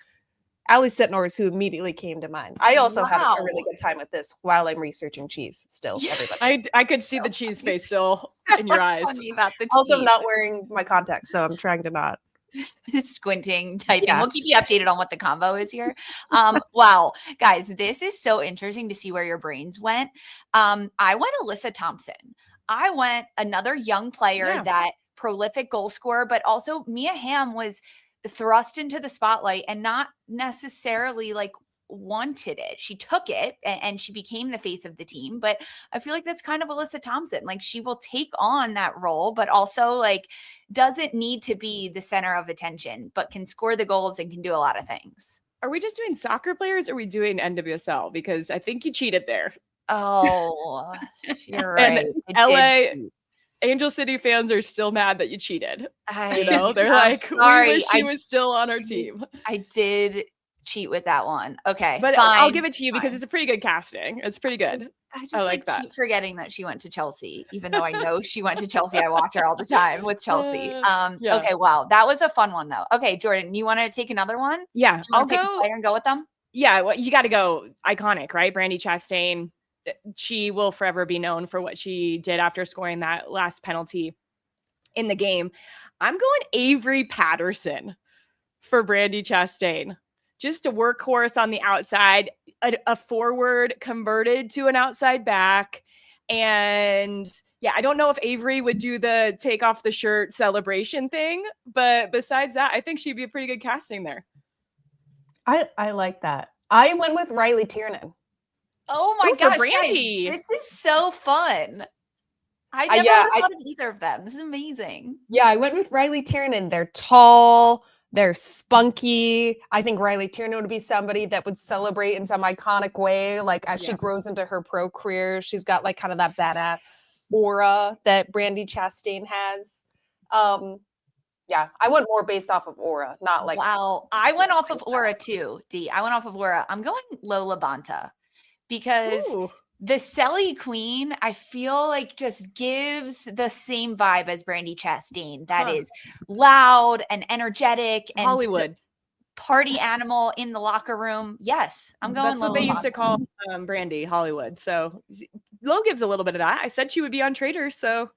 Ali Sitnor is who immediately came to mind. I also had a really good time with this while I'm researching cheese. Still, everybody. I could see the cheese face still in your eyes. Also, not wearing my contacts, so I'm trying to not. Squinting, typing. We'll keep you updated on what the combo is here. Wow, guys, this is so interesting to see where your brains went. I went Alyssa Thompson. I went another young player that prolific goal scorer, but also Mia Hamm was thrust into the spotlight and not necessarily like wanted it. She took it and she became the face of the team. But I feel like that's kind of Alyssa Thompson. Like she will take on that role, but also like doesn't need to be the center of attention, but can score the goals and can do a lot of things. Are we just doing soccer players or are we doing NWSL? Because I think you cheated there. Oh, you're right. LA Angel City fans are still mad that you cheated. They're I'm like, sorry. we wish she was still on our team. I did cheat with that one. Okay, but fine, I'll give it to you because it's a pretty good casting. It's pretty good. I just like that. Keep forgetting that she went to Chelsea, even though I know she went to Chelsea. I watch her all the time with Chelsea. Okay, wow, that was a fun one though. Okay, Jordan, you want to take another one? Yeah, I'll take a player and go with them. Yeah, well, you got to go iconic, right? Brandi Chastain. She will forever be known for what she did after scoring that last penalty in the game. I'm going Avery Patterson for Brandi Chastain. Just a workhorse on the outside, a forward converted to an outside back. And yeah, I don't know if Avery would do the take off the shirt celebration thing, but besides that, I think she'd be a pretty good casting there. I like that. I went with Riley Tiernan. Oh my gosh, Brandi. Guys, this is so fun. I never thought of either of them. This is amazing. Yeah, I went with Riley Tiernan. They're tall. They're spunky. I think Riley Tiernan would be somebody that would celebrate in some iconic way. Like as she grows into her pro career, she's got like kind of that badass aura that Brandi Chastain has. Yeah, I went more based off of aura, not like. Wow, I went off of aura too, D. I went off of aura. I'm going Lola Bonta because the Selly Queen, I feel like just gives the same vibe as Brandi Chastain. That is loud and energetic and Hollywood party animal in the locker room. Yes, I'm going. That's what they used to call Brandi, Hollywood. So Lo gives a little bit of that. I said she would be on Traders, so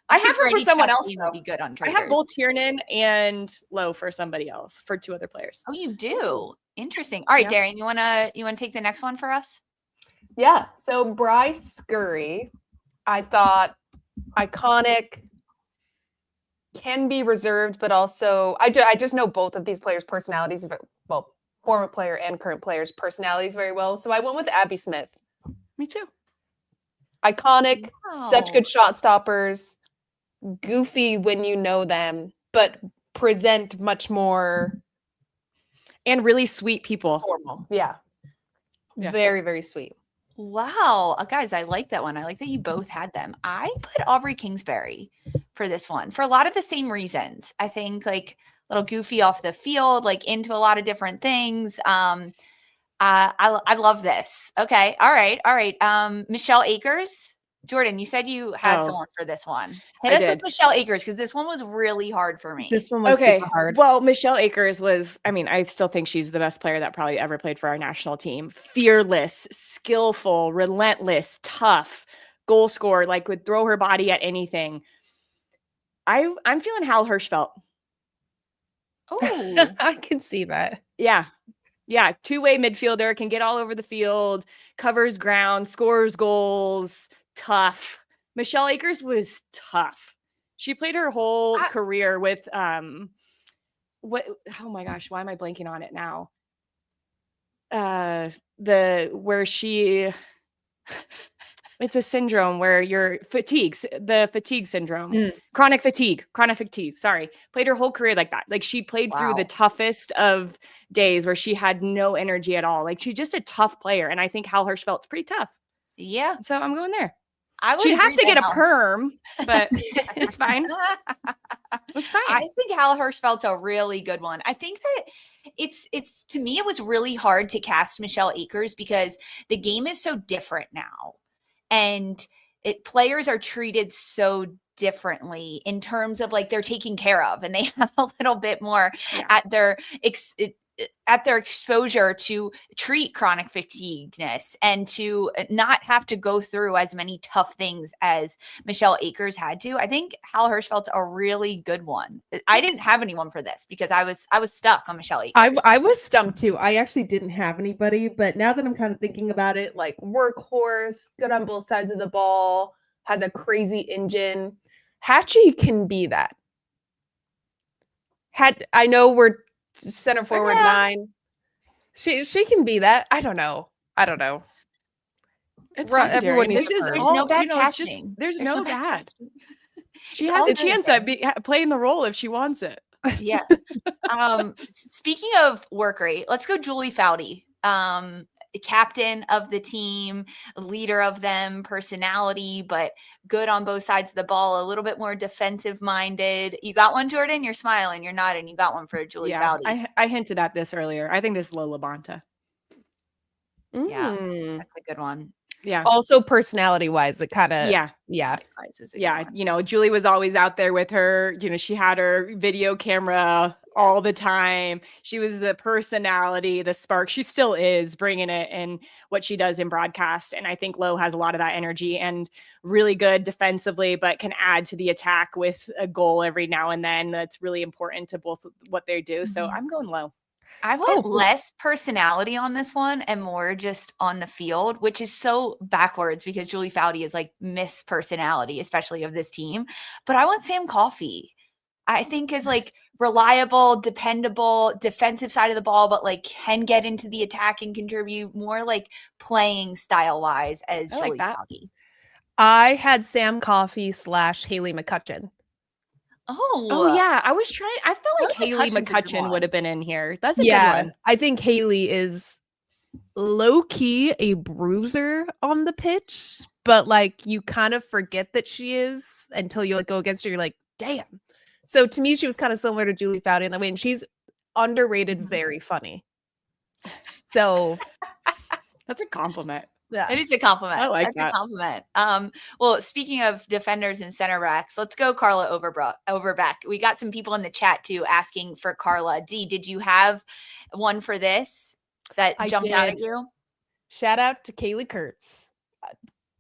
I have her for someone else. Would be good on Traders. I have both Tiernan and Lo for somebody else, for two other players. Oh, you do? Interesting. All right, Darian, you wanna take the next one for us? Yeah. So Bryce Scurry, I thought iconic, can be reserved, but also I just know both of these players' personalities, well, former player and current players' personalities very well. So I went with Abby Smith. Me too. Iconic, such good shot stoppers, goofy when you know them, but present much more. And really sweet people. Formal. Yeah. Very, very sweet. Wow. Guys, I like that one. I like that you both had them. I put Aubrey Kingsbury for this one for a lot of the same reasons. I think like a little goofy off the field, like into a lot of different things. I love this. Okay. All right. Michelle Akers. Jordan, you said you had someone for this one. Hit us with Michelle Akers because this one was really hard for me. This one was super hard. Well, Michelle Akers was, I still think she's the best player that probably ever played for our national team. Fearless, skillful, relentless, tough, goal scorer, like would throw her body at anything. I'm feeling Hal Hirschfeld. Oh, I can see that. Yeah. Two-way midfielder, can get all over the field, covers ground, scores goals. Tough. Michelle Akers was tough. She played her whole career with oh my gosh, why am I blanking on it now? It's a syndrome where you're the fatigue syndrome. Chronic fatigue. Sorry. Played her whole career like that. Like she played through the toughest of days where she had no energy at all. Like she's just a tough player. And I think Hal Hirschfeld's pretty tough. Yeah. So I'm going there. I would She'd have agree to get a that perm, but it's fine. It's fine. I think Hal Hirschfeld's a really good one. I think that it's to me, it was really hard to cast Michelle Akers because the game is so different now. And players are treated so differently in terms of like they're taken care of, and they have a little bit more at their exposure to treat chronic fatigueness and to not have to go through as many tough things as Michelle Akers had to. I think Hal Hirschfeld's a really good one. I didn't have anyone for this because I was stuck on Michelle Akers. I was stumped too. I actually didn't have anybody, but now that I'm kind of thinking about it, like workhorse, good on both sides of the ball, has a crazy engine. Hatchie can be that. I know we're center forward 9. She can be that. I don't know. It's Right, fine, everyone Darian. needs This is her. There's all, no bad it's just- casting. there's no bad. She It's has all a good. chance at playing the role if she wants it. Yeah. Speaking of work rate, let's go Julie Foudy. Captain of the team, leader of them, personality, but good on both sides of the ball, a little bit more defensive minded. You got one, Jordan? You're smiling, you're nodding. You got one for Julie Foudy. I hinted at this earlier. I think this is Lola Bonta. Yeah, that's a good one. Yeah. Also, personality wise, it kind of Yeah. You know, Julie was always out there with her. You know, she had her video camera all the time. She was the personality, the spark. She still is bringing it in what she does in broadcast. And I think Lo has a lot of that energy and really good defensively, but can add to the attack with a goal every now and then. That's really important to both what they do. So I'm going Lo. I went less personality on this one and more just on the field, which is so backwards because Julie Foudy is like Miss Personality, especially of this team. But I want Sam Coffey. I think is like reliable, dependable, defensive side of the ball, but like can get into the attack and contribute more like playing style wise as Julie Foudy. I had Sam Coffey / Haley McCutcheon. Oh yeah. I felt like Haley McCutcheon would have been in here. That's a good one. I think Haley is low key a bruiser on the pitch, but like you kind of forget that she is until you like go against her. You're like, damn. So to me, she was kind of similar to Julie Foudy in that way, and she's underrated, very funny. So that's a compliment. Yeah, it is a compliment. I like That's that. a compliment. Well, speaking of defenders and center backs, let's go Carla Overbeck. We got some people in the chat too asking for Carla. D, did you have one for this that jumped out at you? Shout out to Kaylee Kurtz.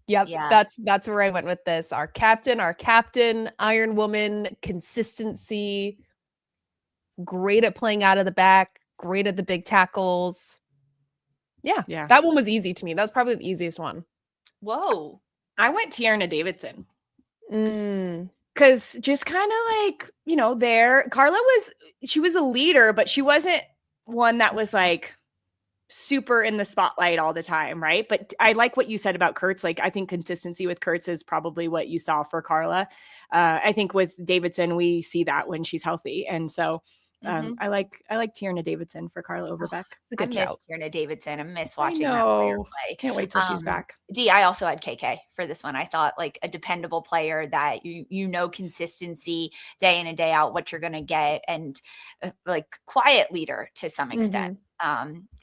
Yep, Yeah. that's where I went with this. Our captain, Iron Woman, consistency, great at playing out of the back, great at the big tackles. Yeah. That one was easy to me. That was probably the easiest one. Whoa. I went Tierna Davidson. Mm. Because just kind of like, you know, Carla she was a leader, but she wasn't one that was like super in the spotlight all the time, right? But I like what you said about Kurtz. Like, I think consistency with Kurtz is probably what you saw for Carla. I think with Davidson, we see that when she's healthy. And so I like Tierna Davidson for Carla Overbeck. It's a good shout. Tierna Davidson. I miss watching that player play. Can't wait till she's back. D, I also had KK for this one. I thought like a dependable player that you know consistency day in and day out what you're going to get, and like quiet leader to some extent.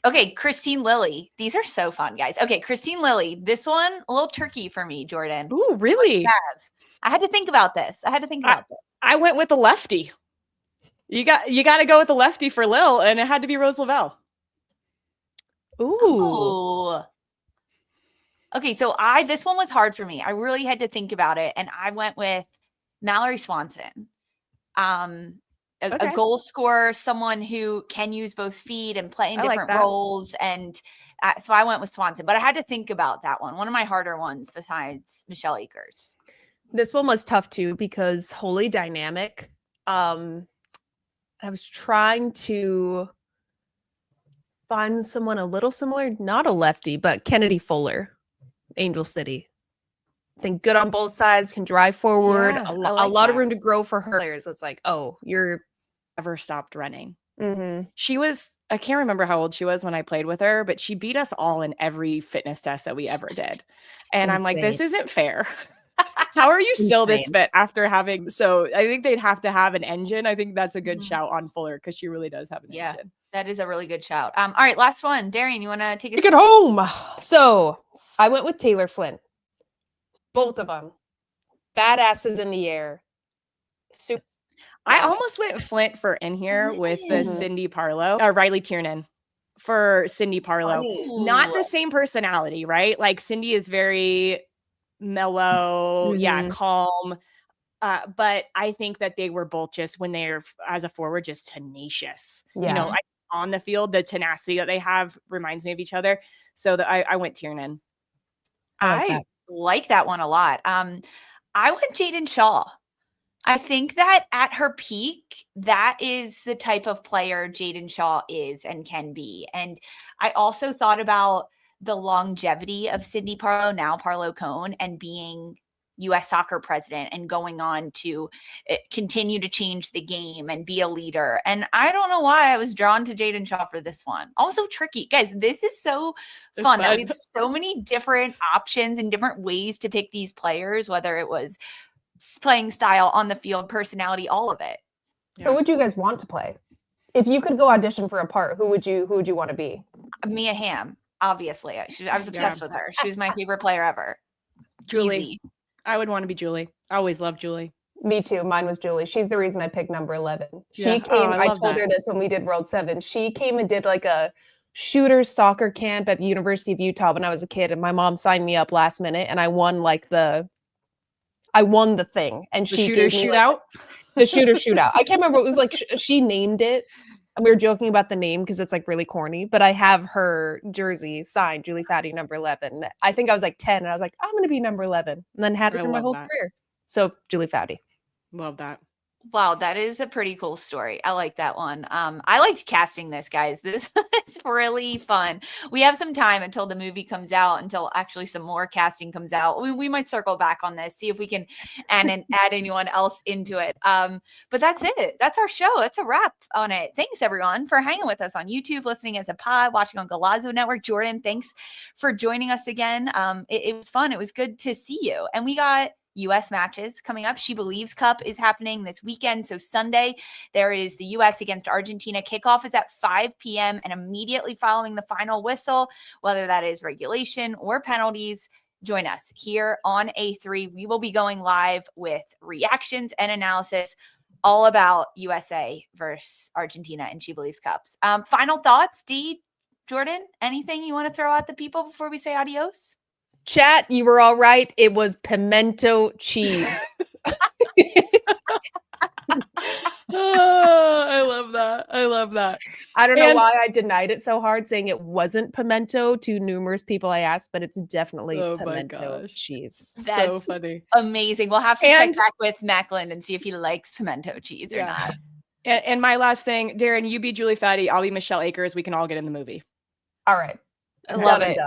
Okay, Christine Lilly. These are so fun, guys. Okay, Christine Lilly. This one a little tricky for me, Jordan. Ooh, really? I had to think about this. I went with the lefty. You got to go with the lefty for Lil, and it had to be Rose Lavelle. Ooh. Okay, so this one was hard for me. I really had to think about it, and I went with Mallory Swanson. A goal scorer, someone who can use both feet and play in different roles, and so I went with Swanson. But I had to think about that one. One of my harder ones besides Michelle Akers. This one was tough too because wholly dynamic. I was trying to find someone a little similar, not a lefty, but Kennedy Fuller, Angel City. I think good on both sides, can drive forward, a lot of room to grow for her players. It's like, oh, you're never stopped running. Mm-hmm. She was I can't remember how old she was when I played with her, but she beat us all in every fitness test that we ever did. And I'm like, this isn't fair. How are you still this fit after having? So I think they'd have to have an engine. I think that's a good shout on Fuller because she really does have an engine. That is a really good shout. All right, last one. Darian, you want to take Take it home. So I went with Taylor Flynn. Both of them. Badasses in the air. Super. I almost went Flint for in here with the Cindy Parlow or Riley Tiernan for Cindy Parlow. Not the same personality, right? Like Cindy is very mellow, calm. But I think that they were both just when they're as a forward, just tenacious. You know, on the field, the tenacity that they have reminds me of each other. So that I went Tiernan. I like that one a lot. I went Jaden Shaw. I think that at her peak, that is the type of player Jaden Shaw is and can be. And I also thought about the longevity of Cindy Parlow, now Parlow Cone, and being U.S. Soccer president and going on to continue to change the game and be a leader. And I don't know why I was drawn to Jaden Shaw for this one. Also tricky. Guys, this is so fun. That we had so many different options and different ways to pick these players, whether it was playing style, on the field, personality, all of it. Who would you guys want to play? If you could go audition for a part, who would you want to be? Mia Hamm, obviously. I was obsessed with her. She was my favorite player ever. Julie. Easy. I would want to be Julie. I always loved Julie. Me too. Mine was Julie. She's the reason I picked number 11. She came, I told her this when we did World 7. She came and did like a shooter soccer camp at the University of Utah when I was a kid. And my mom signed me up last minute and I won the thing. And the she shooter shootout? The shooter shootout. I can't remember. It was like she named it. And we were joking about the name because it's like really corny, but I have her jersey signed, Julie Foudy, number 11. I think I was like 10 and I was like, I'm going to be number 11. And then had it for my whole career. So Julie Foudy. Love that. Wow, that is a pretty cool story. I like that one. I liked casting this, guys. This was really fun. We have some time until the movie comes out, until actually some more casting comes out. We might circle back on this, see if we can add anyone else into it. But that's it. That's our show. That's a wrap on it. Thanks, everyone, for hanging with us on YouTube, listening as a pod, watching on Golazo Network. Jordan, thanks for joining us again. It was fun. It was good to see you. And we got U.S. matches coming up. SheBelieves Cup is happening this weekend. So Sunday, there is the U.S. against Argentina. Kickoff is at 5 p.m. and immediately following the final whistle, whether that is regulation or penalties, join us here on A3. We will be going live with reactions and analysis all about USA versus Argentina in SheBelieves Cups. Final thoughts, Dee, Jordan, anything you want to throw at the people before we say adios? Chat, you were all right. It was pimento cheese. Oh, I love that. I love that. I don't know why I denied it so hard, saying it wasn't pimento to numerous people I asked, but it's definitely pimento cheese. That's so funny. Amazing. We'll have to check back with Mak Lind and see if he likes pimento cheese or not. And my last thing, Darren, you be Julie Foudy, I'll be Michelle Akers. We can all get in the movie. All right. I love it.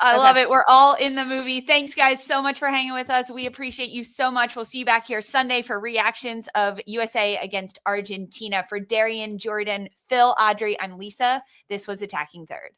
I love it. We're all in the movie. Thanks, guys, so much for hanging with us. We appreciate you so much. We'll see you back here Sunday for reactions of USA against Argentina. For Darian, Jordan, Phil, Audrey, I'm Lisa. This was Attacking Third.